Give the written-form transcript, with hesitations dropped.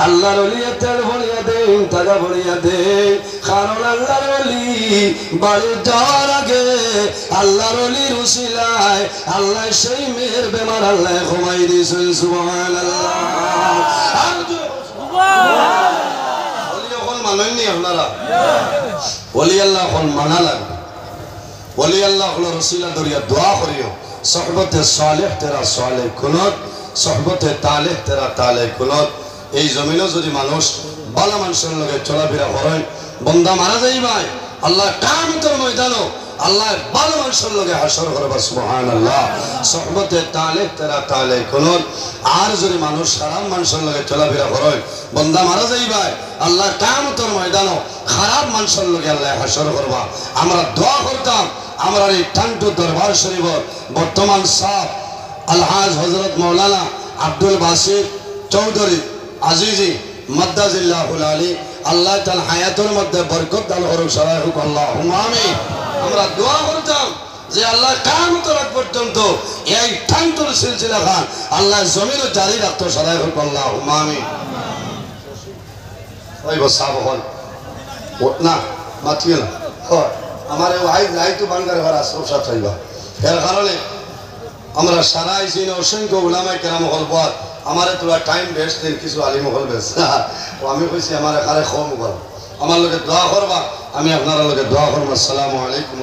আল্লাহর ওলিয়াতের ভরিয়া দেন টাকা ভরিয়া দেন কারণ আল্লাহর ওলি বাড়ি যাওয়ার আগে আল্লাহর ওলির উসিলায় আল্লাহ সেই মেয়ের বেমার আল্লাহ ঘুমাই দিয়েছেন সুবহানাল্লাহ। ওলি এখন মানেননি আপনারা? ওলি আল্লাহ এখন মানা লাগবে। ওলি আল্লাহ হলো রসিলা দরিয়া দোয়া করিও সহবতে সালেহ তেরা সালেহ কুনত সহবতে তালেহ তেরা তালেহ কুনত। এই জমিনও যদি মানুষ ভালো মানুষের লগে চলাফেরা করেন বন্দা মারা যাইবাই আল্লাহ কিয়ামতের ময়দানও আল্লাহ ভালো মানুষের লগে হাসর করবে সুবহানাল্লাহ। সহবতে তালেহ তেরা তালেহ কুনত। আর যদি মানুষ খারাপ মানুষের লগে চলাফেরা করেন বন্দা মারা যাইবাই আল্লাহ কিয়ামতের ময়দানও খারাপ মানুষের লগে আল্লাহ হাসর করবা। আমরা দোয়া করতাম আমরা এই টান্টু দরবার শরীফ বর্তমান সাহ আলহাজ হযরত মাওলানা আব্দুল বাসির চৌধুরী আজিজি মাদ্দাজিল্লাহুল আলী আল্লাহ তাআলা হায়াতের মধ্যে বরকত দান করুক সবাই হোক আল্লাহুম্মা আমিন। আমরা দোয়া করতাম যে আল্লাহ কিয়ামতের আগ পর্যন্ত এই টান্টুর সিলসিলা খান আল্লাহ জমিনও জারি রাখতো সবাই হোক আল্লাহুম্মা আমিন। ওই বসাব হল না মাতিল হয় আমার লাইটু বাঙ্গার ঘর আছে সব চাইবা। এর কারণে আমরা সারা দিন অসংখ্য উলামায়ে কেরাম হল বল আমার তোরা টাইম বেস্ট দিন কিছু আলিম হল বেশ ও আমি কইছি আমার এখানে কম কর আমার লোকে দোয়া করবা আমি আপনারা লোকে দোয়া করবো। আসসালামু আলাইকুম।